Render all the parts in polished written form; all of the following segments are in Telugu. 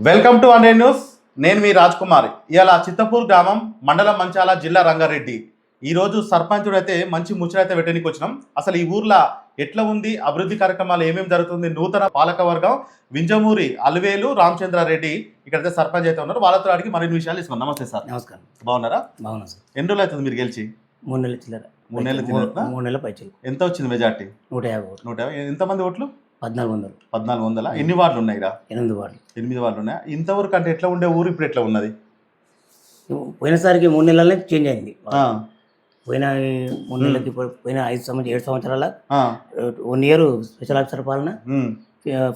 వెల్కమ్ టు అండే న్యూస్. నేను మీ రాజ్ కుమార్. ఇవాళ చిత్తపూర్ గ్రామం, మండలం మంచాల, జిల్లా రంగారెడ్డి. ఈరోజు సర్పంచుడు అయితే మంచి ముచ్చటైతే పెట్టడానికి వచ్చినాం. అసలు ఈ ఊర్లో ఎట్లా ఉంది, అభివృద్ధి కార్యక్రమాలు ఏమేమి జరుగుతుంది, నూతన పాలక వర్గం వింజమూరి అల్వేలు రామచంద్రారెడ్డి ఇక్కడైతే సర్పంచ్ అయితే ఉన్నారు. వాళ్ళతో అడిగి మరిన్ని విషయాలు తీసుకున్నాం. నమస్తే సార్. నమస్కారం. బాగున్నారా? బాగున్నా సార్. ఎన్ని రోజులు అవుతుంది మీరు గెలిచి? 3 నెలల చిల్లర. 3 నెలల చిల్లర. 3 నెలల పైచలు. ఎంత వచ్చింది మెజార్టీ? 150 ఓట్లు. 150. ఎంతమంది ఓట్లు? 1400. 1400. ఎన్ని వార్డులు ఉన్నాయి? 8 వార్డులు. 8 వార్డులు ఉన్నాయి. ఇంతవరకు అంటే ఎట్లా ఉండే ఊరు, ఇప్పుడు ఎట్లా ఉన్నది? పోయినసారికి 3 నెలలనే చేంజ్ అయింది. పోయిన 3 నెలలకి పోయిన 7 సంవత్సరాల 1 ఇయర్ స్పెషల్ ఆఫీసర్ పాలన,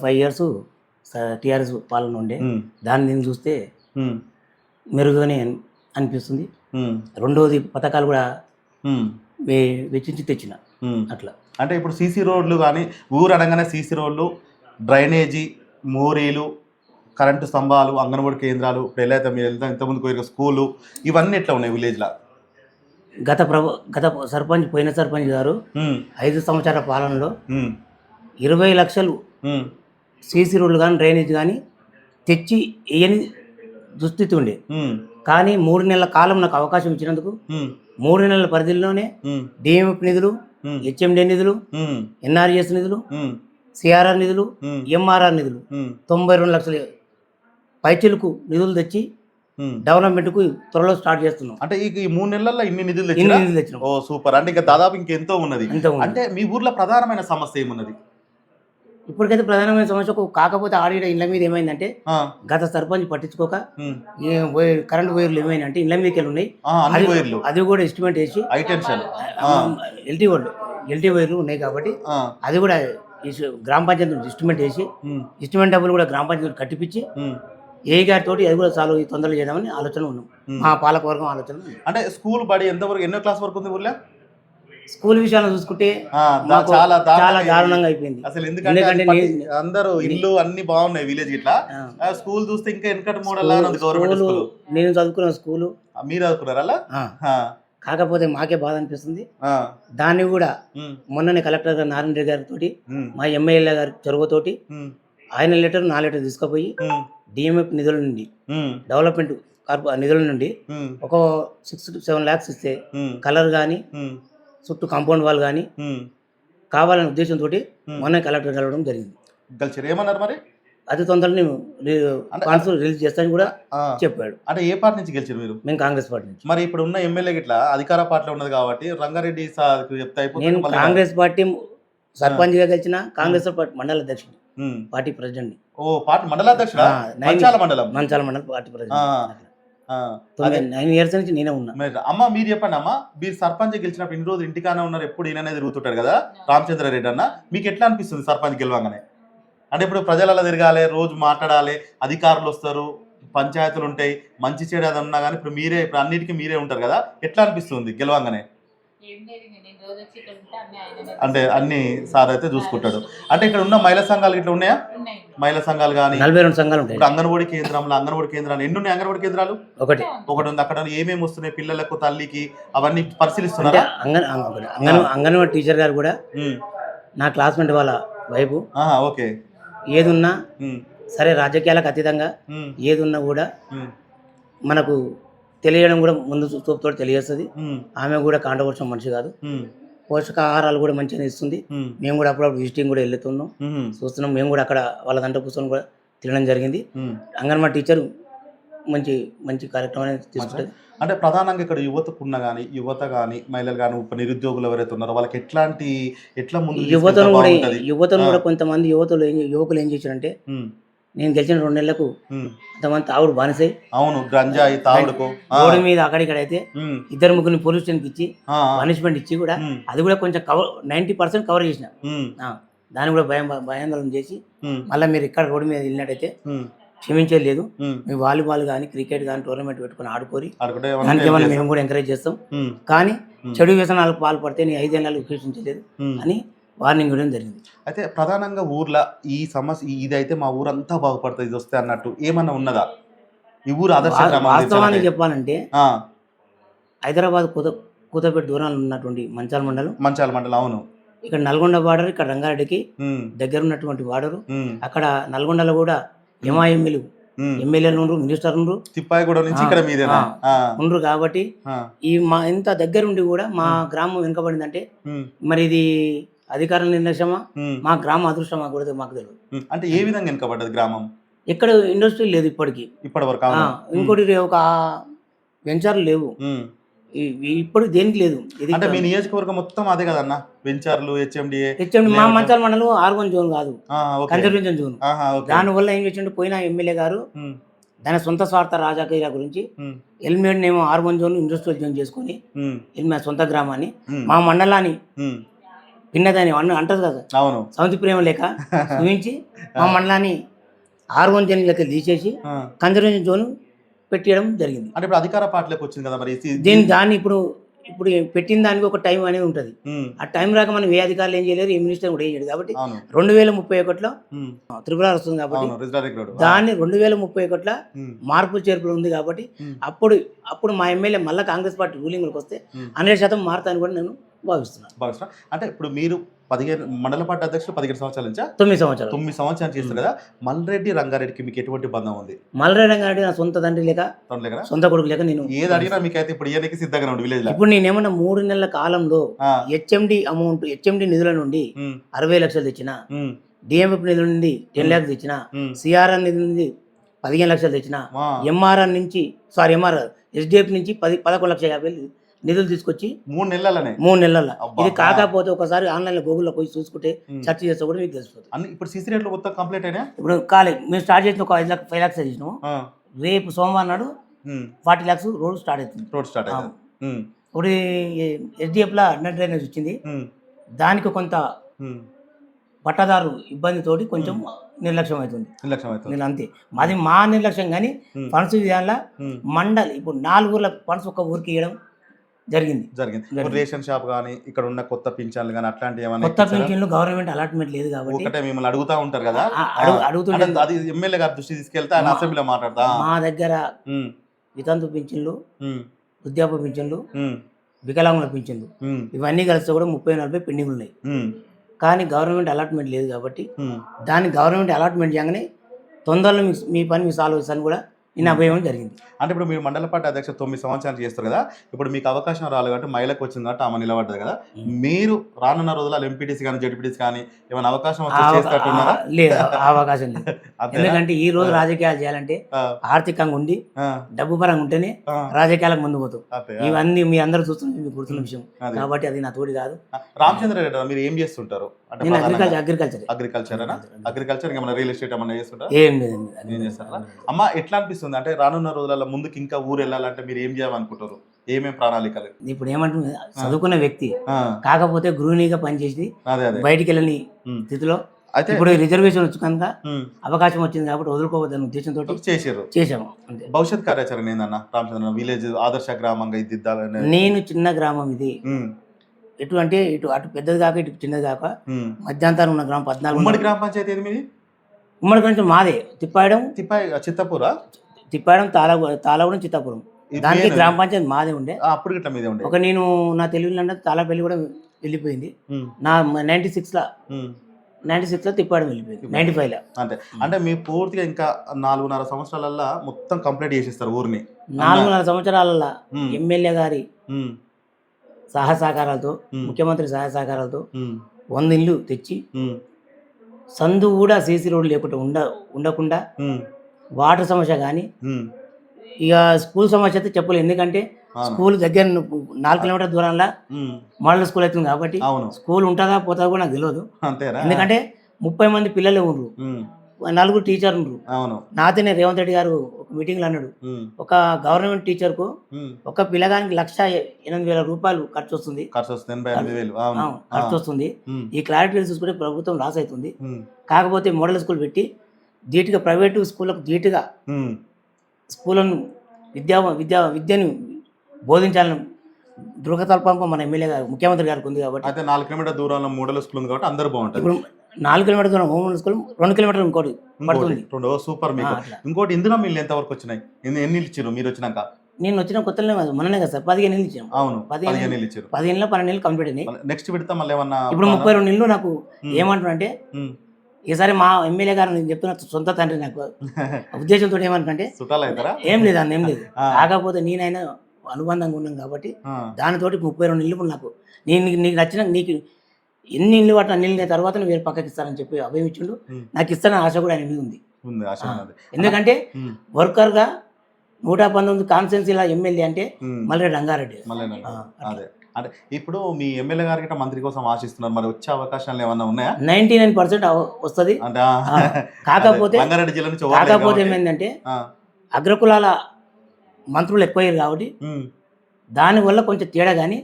5 ఇయర్స్ టీఆర్ఎస్ పాలన ఉండే. దాన్ని చూస్తే మెరుగ్గానే అనిపిస్తుంది. రెండోది పథకాలు కూడా వెచ్చించి తెచ్చిన అట్లా. అంటే ఇప్పుడు సీసీ రోడ్లు కానీ, ఊరు అనగానే సీసీ రోడ్లు, డ్రైనేజీ, మోరీలు, కరెంటు స్తంభాలు, అంగన్వాడీ కేంద్రాలు, ఇప్పుడు ఎలా అయితే మీరు వెళ్తాం ఇంతకుముందు స్కూలు, ఇవన్నీ ఎట్లా ఉన్నాయి విలేజ్లో? గత సర్పంచ్, పోయిన సర్పంచ్ గారు 5 సంవత్సరాల పాలనలో 20 లక్షలు సీసీ రోడ్లు కానీ డ్రైనేజ్ కానీ తెచ్చి వేయని దుస్థితి ఉండే. కానీ 3 నెలల కాలం నాకు అవకాశం ఇచ్చినందుకు 3 నెలల పరిధిలోనే డిఎంఎఫ్ నిధులు, హెచ్ఎండి నిధులు, ఎన్ఆర్ఎస్ నిధులు, సిఆర్ఆర్ నిధులు, ఎంఆర్ఆర్ నిధులు 92 లక్షల పైచలకు నిధులు తెచ్చి డెవలప్మెంట్కు త్వరలో స్టార్ట్ చేస్తున్నాం. అంటే ఈ 3 నెలల్లో ఇన్ని నిధులు తెచ్చినాం. ఓ సూపర్. అంటే ఇంకా దాదాపు ఇంకెంతో ఉన్నది. అంటే మీ ఊర్లో ప్రధానమైన సమస్య ఏమున్నది? ఇప్పటికైతే ప్రధానమైన సమస్య కాకపోతే ఆడిన ఇళ్ల మీద ఏమైందంటే, గత సర్పంచ్ పట్టించుకోక కరెంట్ వైర్లు ఏమైందంటే ఇళ్ల మీదకి వెళ్ళి ఉన్నాయి. అది కూడా ఎస్టిమేట్ వేసి ఎల్టీ వైర్లు ఉన్నాయి కాబట్టి అది కూడా గ్రామ పంచాయతీ ఎస్టిమేట్ వేసి ఎస్టిమేట్ డబ్బులు కూడా గ్రామ పంచాయతీ కట్టిపించి ఏ గారితో అది కూడా చాలా తొందరగా చేద్దామని ఆలోచన ఉన్నాం. మా పాలకవర్గం ఆలోచన. అంటే స్కూల్ బడి ఎంతవరకు, ఎన్నో క్లాస్ వరకు ఉంది ఊర్లో? స్కూల్ విషయాన్ని చూసుకుంటే చాలా దారుణంగా అయిపోయింది అసలు. ఎందుకంటే అందరూ ఇల్లు అన్ని బాగున్నాయి విలేజ్ ఇట్లా, స్కూల్ చూస్తే ఇంకా వెనకటి మోడల్. నేను చదువుకున్న స్కూలు. మీరు చదువుకున్నారా? కాకపోతే మాకే బాధ అనిపిస్తుంది. దాన్ని కూడా మొన్ననే కలెక్టర్ గారు నారాయణ రెడ్డి గారితో, మా ఎమ్మెల్యే గారి చొరవతోటి ఆయన లెటర్, నా లెటర్ తీసుకుపోయి డిఎంఎఫ్ నిధుల నుండి, డెవలప్మెంట్ నిధుల నుండి ఒక 6 to 7 lakhs ఇస్తే కలర్ కానీ చుట్టూ కాంపౌండ్ వాల్ కానీ కావాలనే ఉద్దేశంతో మొన్న కలెక్టర్ కలవడం జరిగింది. ఏమన్నారు మరి? అతి తొందరని ఫండ్స్ రిలీజ్ చేస్తానని కూడా చెప్పాడు. అంటే ఏ పార్టీ నుంచి గెలిచారు మీరు? మేము కాంగ్రెస్ పార్టీ నుంచి. మరి ఇప్పుడు ఉన్న ఎమ్మెల్యే ఇట్లా అధికార పార్టీలో ఉన్నది కాబట్టి రంగారెడ్డి చెప్తా. నేను కాంగ్రెస్ పార్టీ సర్పంచ్ గా గెలిచిన, కాంగ్రెస్ పార్టీ మండల అధ్యక్షుడు, పార్టీ ప్రెసిడెంట్. ఓ పార్టీ మండలాధ్యక్షుడు, మంచాల మండలం పార్టీ ప్రెసిడెంట్. 9 years నుంచి నేనే ఉన్నా. అమ్మ మీరు చెప్పండి అమ్మ, మీరు సర్పంచ్ గెలిచినప్పుడు ఇన్ని రోజులు ఇంటికానే ఉన్నారు, ఎప్పుడు ఈయననే తిరుగుతుంటాడు కదా రామచంద్రారెడ్డి అన్న, మీకు ఎట్లా అనిపిస్తుంది సర్పంచ్ గెలవగానే? అంటే ఇప్పుడు ప్రజలలో తిరగాలి, రోజు మాట్లాడాలి, అధికారులు వస్తారు, పంచాయతీలు ఉంటాయి, మంచి చెడు అది ఉన్నా కానీ ఇప్పుడు మీరే, ఇప్పుడు అన్నిటికీ మీరే ఉంటారు కదా, ఎట్లా అనిపిస్తుంది గెలవంగానే? అంటే అన్ని సార్ అయితే చూసుకుంటాడు. అంటే ఇక్కడ ఉన్న మహిళా సంఘాలు ఇట్లా ఉన్నాయా? మహిళా సంఘాలు కానీ 42 సంఘాలు ఉంటాయి. అంగన్వాడీ కేంద్రాలు ఎన్ని ఉన్నాయి? అంగన్వాడీ కేంద్రాలు ఒకటి ఉంది. అక్కడ ఏమేమి వస్తున్నాయి పిల్లలకు, తల్లికి, అవన్నీ పరిశీలిస్తున్నారా? అంగన్వాడీ టీచర్ గారు కూడా నా క్లాస్మేట్ వాళ్ళ వైపు ఓకే, ఏదున్నా సరే రాజకీయాలకు అతీతంగా ఏదున్నా కూడా మనకు తెలియడం కూడా ముందు చూపుతో తెలియస్తుంది. ఆమె కూడా కాంట్రవర్షియల్ మనిషి కాదు, పోషకాహారాలు కూడా మంచిగా ఇస్తుంది. మేము కూడా అప్పుడప్పుడు విజిటింగ్ కూడా వెళ్తున్నాం, చూస్తున్నాం. మేము కూడా అక్కడ వాళ్ళ దాంట్లో కూర్చొని కూడా తినడం జరిగింది. అంగన్వాడీ టీచర్ మంచి మంచి కార్యక్రమం అనేది తీసుకుంటుంది. అంటే ప్రధానంగా ఇక్కడ యువత కానీ మహిళలు కానీ నిరుద్యోగులు ఎవరైతే ఉన్నారో వాళ్ళకి ఎట్లా ముందు యువతను కూడా కొంతమంది యువకులు ఏం చేశారంటే, నేను గెలిచిన 2 నెలలకు కొంతమంది తాగుడు బానిసై, అవును గంజాయి తాగుడుకు రోడ్డు మీద అక్కడిక్కడైతే 2-3 పోలీస్ స్టేషన్కి ఇచ్చి పనిష్మెంట్ ఇచ్చి కూడా అది కూడా కొంచెం 90% కవర్ చేసిన. దాన్ని కూడా భయాందోళన చేసి మళ్ళీ మీరు ఇక్కడ రోడ్డు మీద వెళ్ళినట్టయితే క్షమించేది లేదు, మీ వాలీబాల్ కానీ క్రికెట్ కానీ టోర్నమెంట్ పెట్టుకుని ఆడుకోరి, దానికి ఏమైనా మేము కూడా ఎంకరేజ్ చేస్తాం. కానీ చెడు వ్యసనాలకు పాల్పడితే నీ 5 ఏళ్ళు ఉపేక్షించలేదు అని వార్నింగ్ ఇవ్వడం జరిగింది. అయితే ప్రధానంగా ఊర్లో ఈ సమస్య ఇదైతే మా ఊరంతా బాగుపడుతుంది ఇది వస్తే అన్నట్టు ఏమన్నా ఉన్నదా? ఈ ఊరు వాస్తవానికి చెప్పాలంటే హైదరాబాద్ కూతపేట దూరంలో ఉన్నటువంటి మంచాల మండలం, అవును, ఇక్కడ నల్గొండ బార్డర్, ఇక్కడ రంగారెడ్డికి దగ్గర ఉన్నటువంటి బార్డరు. అక్కడ నల్గొండలో కూడా ఎంఐఎంలు ఎమ్మెల్యేలు ఉండ్రు, మినిస్టర్ ఉండ్రు, తిప్పాయిగూడ నుంచి ఇక్కడ మీదేనా? ఉండ్రు. కాబట్టి ఆ. ఈ మా ఇంత దగ్గరుండి కూడా మా గ్రామం వెనుకబడిందంటే మరి ఇది అధికారుల నిర్లక్ష్యమా, మా గ్రామ అదృష్టమా కూడా మాకు తెలియదు. అంటే ఏ విధంగా వెనుకబడ్డది గ్రామం? ఎక్కడ ఇండస్ట్రీ లేదు ఇప్పటికి. ఇప్పటి వరకు ఇంకోటి ఒక వెంచర్లు లేవు ఇప్పుడు, దేనికి లేదు. ఇది అంటే మీ నియోజకవర్గం మొత్తం అదే కదన్న, వెంచర్లు, హెచ్ఎండి. మా మంచాల మండలం R1 జోన్ కాదు, కన్జర్వేషన్ జోన్. దానివల్ల ఏం చేసిండు పోయిన ఎమ్మెల్యే గారు తన సొంత స్వార్థ రాజకీయ గురించి ఎలిమినేట్ ఏమో R1 జోన్ ఇండస్ట్రియల్ జోన్ చేసుకుని మా సొంత గ్రామాన్ని, మా మండలాన్ని పిన్నదాన్ని అంటారు కదా, సౌంతి ప్రేమ లేక చూపించి మా మండలాన్ని R1 జోన్ లెక్క తీసేసి కన్జర్వేషన్ జోన్ పెట్టడం జరిగింది. అంటే ఇప్పుడు అధికార పార్టీలోకి వచ్చింది కదా మరి దాన్ని ఇప్పుడు పెట్టిన దానికి ఒక టైం అనేది ఉంటుంది. ఆ టైం రాక మనం ఏ అధికారులు ఏం చేయలేరు, ఏ మినిస్టర్ కూడా ఏం చేయలేదు. కాబట్టి 2031లో త్రిపుర వస్తుంది కాబట్టి దాన్ని 2031లో మార్పు చేర్పులు ఉంది కాబట్టి అప్పుడు మా ఎమ్మెల్యే మళ్ళీ కాంగ్రెస్ పార్టీ రూలింగ్లోకి వస్తే 100% మారుతాను కూడా నేను భావిస్తున్నాను. అంటే ఇప్పుడు మీరు 15 మండల పార్టీ అధ్యక్షులు 15 సంవత్సరాల నుంచి 9 సంవత్సరాలు చేస్తారు కదా. మల్రెడ్డి రంగారెడ్డికి మీకు ఎటువంటి బంధం ఉంది? మల్రెడ్డి రంగారెడ్డి నా సొంత తండ్రి లేక సొంత కొడుకు లేక నేను ఏది అడిగినా మీకు అయితే ఇప్పుడు ఏదైనా సిద్ధంగా ఉంది విలేజ్. ఇప్పుడు నేనేమన్నా 3 నెలల కాలంలో హెచ్ఎండి నిధుల నుండి 60 లక్షలు తెచ్చిన, డిఎంఎఫ్ నిధుల నుండి 10 lakhs తెచ్చిన, సిఆర్ఆర్ నిధుల నుండి 15 లక్షలు తెచ్చిన, ఎంఆర్ఆర్ ఎస్డిఎఫ్ నుంచి 11,50,000 నిధులు తీసుకొచ్చి 3 నెలల ఇది కాకపోతే ఒకసారి ఆన్లైన్ లో గూగుల్లో పోయి చూసుకుంటే సెర్చ్ చేస్తే కూడా మీకు తెలిసిపోతుంది. ఇప్పుడు సీసీ రేట్లు మొత్తం కంప్లీట్ అయినా ఇప్పుడు కాలేదు. మేము స్టార్ట్ చేసిన ఒక 5 lakhs చేసినాము. రేపు సోమవారం నాడు 40 lakhs రోడ్ స్టార్ట్ అవుతుంది. ఇప్పుడు ఎస్డిఎఫ్ లా అండర్ డ్రైనేజ్ వచ్చింది, దానికి కొంత పట్టదారు ఇబ్బందితోటి కొంచెం నిర్లక్ష్యం అవుతుంది. అంతే, మాది మా నిర్లక్ష్యం. కానీ ఫండ్స్ విధానంలో మండలి ఇప్పుడు 4 ఊర్ల ఫండ్స్ ఒక ఊరికి ఇవ్వడం జరిగింది. రేషన్ షాప్ గానీ ఇక్కడ ఉన్న కొత్త పింఛన్లు గానీ అట్లాంటివి ఏమైనా? కొత్త పింఛన్లు గవర్నమెంట్ అలాట్మెంట్ లేదు కాబట్టి ఒకటే మిమ్మల్ని అడుగుతా ఉంటారు కదా, అడుగుతుంటే అది ఎమ్మెల్యే గారి దృష్టి తీసుకెళ్తే ఆయన అసెంబ్లీలో మాట్లాడతా. మా దగ్గర వితంతు పింఛన్లు, వృద్ధాప్య పింఛన్లు, వికలాంగుల పింఛన్లు ఇవన్నీ కలిస్తే కూడా 30-40 పెండింగ్ ఉన్నాయి. కానీ గవర్నమెంట్ అలాట్మెంట్ లేదు కాబట్టి దాన్ని గవర్నమెంట్ అలాట్మెంట్ చేయగానే తొందరలో మీ పని మీ సాల్వ్ చేస్తాను కూడా నేను అభయం జరిగింది. అంటే ఇప్పుడు మీరు మండల పార్టీ అధ్యక్ష 9 సంవత్సరాలు చేస్తారు కదా, ఇప్పుడు మీకు అవకాశం రాలేదు కాబట్టి మహిళకు వచ్చింది కాబట్టి ఆమె నిలబడ్డది కదా, మీరు రానున్న రోజుల్లో ఎంపీటీసీ కానీ జెడ్పీటీసీ కానీ ఏమైనా అవకాశం చేస్తున్నారా? లేదు, అవకాశం లేదు. ఎందుకంటే ఈ రోజు రాజకీయాలు చేయాలంటే ఆర్థికంగా ఉండి డబ్బు పరంగా ఉంటేనే రాజకీయాలకు ముందు పోతాం. ఇవన్నీ మీ అందరూ చూస్తున్న మీకు గుర్తున్న విషయం కాబట్టి అది నా తోడి కాదు. రామచంద్ర రెడ్డి మీరు ఏం చేస్తుంటారు? నేను అగ్రికల్చర్ ఏమైనా రియల్ ఎస్టేట్ ఏమైనా చేస్తుంటారా? ఏం లేదు. ఏం చేస్తారా అమ్మ? ఎట్లా అనిపిస్తుంది అంటే రానున్న రోజులలో ముందుకు ఇంకా ఊరు వెళ్ళాలంటే మీరు ఏం చేయాలనుకుంటారు? ఏమేమి ప్రణాళికలు? ఇప్పుడు ఏమంటుంది, చదువుకున్న వ్యక్తి కాకపోతే గృహిణిగా పనిచేసి బయటికి వెళ్ళని స్థితిలో ఇప్పుడు రిజర్వేషన్ వచ్చి కనుక అవకాశం వచ్చింది కాబట్టి వదులుకోవద్దన్న ఉద్దేశంతో చేసాము. భవిష్యత్ కార్యాచరణ ఏందన్న రామచంద్ర? విలేజ్ ఆదర్శ గ్రామంగా ఇద్దాలని. నేను చిన్న గ్రామం ఇది, ఎటు అంటే అటు పెద్దది కాక ఇటు చిన్నది కాక మధ్యాంతరం ఉన్న గ్రామం 14. ఉమ్మడి గ్రామ పంచాయతీ ఏది మీది? ఉమ్మడి కొంచెం మాదే తిప్పాయడం తాళగూడెం చిత్తాపురం. దానికి గ్రామ పంచాయతీ మాదే ఉండే అప్పుడు గిట్ల మీదే ఉండే. ఒక నేను నా తెలివిలో తాళపల్లి కూడా వెళ్ళిపోయింది. నా 96లో తిప్పాయడం వెళ్ళిపోయింది. 95లో అంటే అంటే మీ పూర్తిగా ఇంకా 4.5 సంవత్సరాలల్లో మొత్తం కంప్లీట్ చేసేస్తారు ఊరిని. 4.5 సంవత్సరాలలో ఎమ్మెల్యే గారి సహాయ సహకారాలతో, ముఖ్యమంత్రి సహాయ సహకారాలతో 100 ఇళ్ళు తెచ్చి సందు కూడా సీసీ రోడ్డు లేకుండా ఉండకుండా వాటర్ సమస్య కానీ ఇక స్కూల్ సమస్య అయితే చెప్పలేదు. ఎందుకంటే స్కూల్ దగ్గర 4 కిలోమీటర్ల దూరంలో మోడల్ స్కూల్ అవుతుంది కాబట్టి స్కూల్ ఉంటుందా పోతుందా కూడా నాకు తెలియదు. ఎందుకంటే 30 మంది పిల్లలు ఉండరు, 4 టీచర్ ఉండరు. నాతోనే రేవంత్ రెడ్డి గారు ఒక మీటింగ్లో అన్నాడు, ఒక గవర్నమెంట్ టీచర్కు ఒక పిల్లగానికి 1,08,000 రూపాయలు ఖర్చు వస్తుంది. ఖర్చు వస్తుంది. ఈ క్లారిటీ చూసుకుంటే ప్రభుత్వం లాస్ అవుతుంది. కాకపోతే మోడల్ స్కూల్ పెట్టి ధీటుగా ప్రైవేటు స్కూళ్ళకు ధీటుగా స్కూళ్ళను విద్యను బోధించాలని దృఢతల్పంగా మన ఎమ్మెల్యే గారు ముఖ్యమంత్రి గారికి ఉంది కాబట్టి. అయితే 4 కిలోమీటర్ దూరంలో మోడల్ స్కూల్ ఉంది కాబట్టి అందరూ బాగుంటుంది. ఇప్పుడు 4 కిలోమీటర్ దూరం మోడల్ స్కూల్, 2 కిలోమీటర్లు ఇంకోటి పడుతుంది. సూపర్. మీకు ఇంకోటి ఇందులో మీరు ఎంతవరకు వచ్చినాయి? ఎన్ని ఇచ్చారు మీరు వచ్చినాక? నేను వచ్చిన కొత్తలో మొన్ననే కదా సార్ 15 ఇళ్ళు ఇచ్చాను. అవును, 15 ఇళ్ళు ఇచ్చారు. 15లో 12 ఇళ్ళు కంప్లీట్ అయినాయి. నెక్స్ట్ పెడతా మళ్ళీ ఏమన్నా? ఇప్పుడు 32 ఇళ్ళు నాకు ఏమంటున్నా అంటే ఈసారి మా ఎమ్మెల్యే గారు నేను చెప్తున్న సొంత తండ్రి నాకు ఉద్దేశంతో ఏమనుకంటే చుట్టాలు అవుతారా? ఏం లేదు అన్న ఏం లేదు, కాకపోతే నేనైనా అనుబంధంగా ఉన్నాం కాబట్టి దానితోటి 32 ఇల్లు నాకు నీకు నచ్చిన నీకు ఎన్ని ఇల్లు పట్టిన అన్ని తర్వాత నువ్వు వేరే పక్కకి ఇస్తానని చెప్పి అభయం ఇచ్చిండు. నాకు ఇస్తానని ఆశ కూడా ఆయన మీద ఉంది. ఎందుకంటే వర్కర్గా 119 కాన్స్టిట్యున్సీల ఎమ్మెల్యే అంటే మల్రెడ్డి రంగారెడ్డి. అదే అంటే ఇప్పుడు మీ ఎమ్మెల్యే గారికి మంత్రి కోసం ఆశిస్తున్నారు, మరి వచ్చే అవకాశాలు ఏమన్నా ఉన్నాయా? 99% వస్తుంది. కాకపోతే రంగారెడ్డి జిల్లా నుంచి కాకపోతే ఏమైందంటే అగ్రకులాల మంత్రులు ఎక్కువయ్యారు కాబట్టి దానివల్ల కొంచెం తేడా. కానీ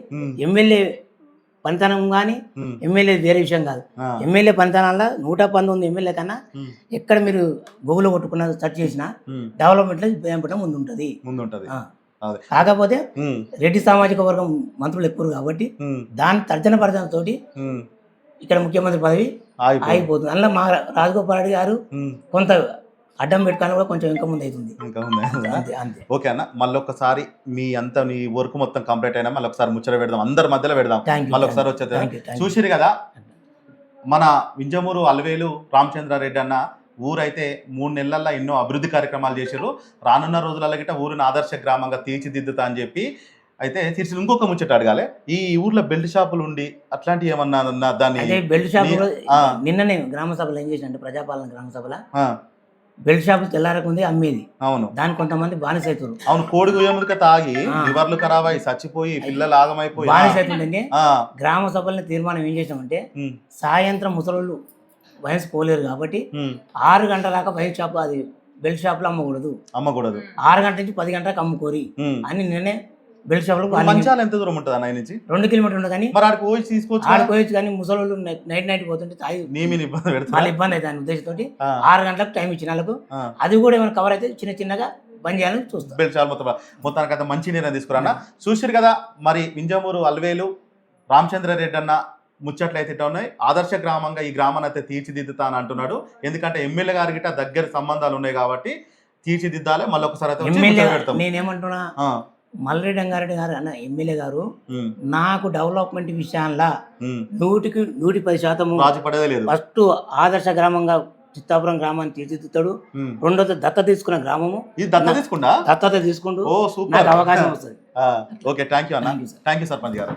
ఎమ్మెల్యే పనితనం కానీ ఎమ్మెల్యే వేరే విషయం కాదు. ఎమ్మెల్యే పనితనాల్లో 119 ఎమ్మెల్యే కన్నా ఎక్కడ మీరు గూగుల్లో కొట్టుకున్న సెర్చ్ చేసినా డెవలప్మెంట్లో భయంపడడం ముందుంటది. కాకపోతే రెడ్డి సామాజిక వర్గం మంత్రులు ఎక్కువ కాబట్టి దాని తర్జన పర్జనతోటి ఇక్కడ ముఖ్యమంత్రి పదవి ఆగిపోతుంది. అందులో మా రాజగోపాల్ రెడ్డి గారు కొంత అడ్డం పెట్టుకొని కూడా కొంచెం ఇంకా ముందు అవుతుంది. అంతే. ఓకే అన్న, మళ్ళీ ఒకసారి నీ వర్క్ మొత్తం కంప్లీట్ అయినా మళ్ళీ ఒకసారి ముచ్చట పెడదాం, అందరి మధ్యలో పెడదాం. మళ్ళీ ఒకసారి వచ్చేది చూసిరు కదా, మన వింజమూరు అలవేలు రామచంద్రారెడ్డి అన్న ఊరైతే 3 నెలల్లో ఎన్నో అభివృద్ధి కార్యక్రమాలు చేశారు. రానున్న రోజులలో గిట్ట ఊరిని ఆదర్శ గ్రామంగా తీర్చిదిద్దుతా అని చెప్పి అయితే తీర్చి ఇంకొక ముచ్చట అడగాలి. ఈ ఊర్లో బెల్ట్ షాపులు ఉండి అట్లాంటివి ఏమన్నా దాన్ని బెల్ట్ షాపులు నిన్ననే గ్రామ సభలో ఏం చేసినట్టు ప్రజాపాలన గ్రామ సభలో బెల్ట్ షాపులు తెల్లారకుంది అమ్మేది. అవును, దాని కొంతమంది బానిసైతులు. అవును, కోడి గుయ్యముదిక తాగి లివర్లు ఖరాబ్ అయి చచ్చిపోయి పిల్లలు ఆగమైపోయి బానిసైతుందండి. గ్రామ సభల్లో తీర్మానం ఏం చేసామంటే సాయంత్రం ముసలోళ్ళు వయసు పోలేరు కాబట్టి 6 గంటల దాకా బెల్ట్ షాప్ అది బెల్ట్ షాపులో అమ్మకూడదు. 6 గంటల నుంచి 10 గంటలకు అమ్ముకోరి అని నిన్నే బెల్ట్ షాప్ లో. మంచాలు ఎంత దూరం ఉంటుంది అన్న నుంచి? 2 కిలోమీటర్లు ఉంటుంది. కానీ ఆడుకోవచ్చు కానీ ముసలోళ్ళు నైట్ పోతుంటే వాళ్ళ ఇబ్బంది అయితే అనే ఉద్దేశంతో 6 గంటలకు టైం ఇచ్చిన వాళ్ళకు అది కూడా ఏమైనా కవర్ అయితే చిన్నగా బంద్ చేయాలని చూస్తాం. బెల్ట్ షాప్ మొత్తానికి అయితే మంచి నిర్ణయం తీసుకురా. చూసారు కదా, మరి వింజమూరు అల్వేలు రామచంద్రారెడ్డి అన్న ముచ్చట్లు అయితే ఉన్నాయి. ఆదర్శ గ్రామంగా ఈ గ్రామాన్ని అయితే తీర్చిదిద్దుతా అని అంటున్నాడు. ఎందుకంటే ఎమ్మెల్యే గారి గిట్ట దగ్గర సంబంధాలు ఉన్నాయి కాబట్టి తీర్చిదిద్దాలి. మళ్ళీ ఒకసారి అయితే నేనేమంటున్నా, మల్రెడ్డి రంగారెడ్డి గారు అన్న ఎమ్మెల్యే గారు నాకు డెవలప్మెంట్ విషయాల్లో 100% రాజపడేదే లేదు. ఫస్ట్ ఆదర్శ గ్రామంగా చిత్తాపురం గ్రామాన్ని తీర్చిదిద్దాడు. రెండోది దత్త తీసుకున్న గ్రామము దత్తత తీసుకుంటూ నాకు అవకాశం వస్తుంది. ఓకే, థ్యాంక్ యూ అన్న. థ్యాంక్ యూ సర్పంచ్ గారు.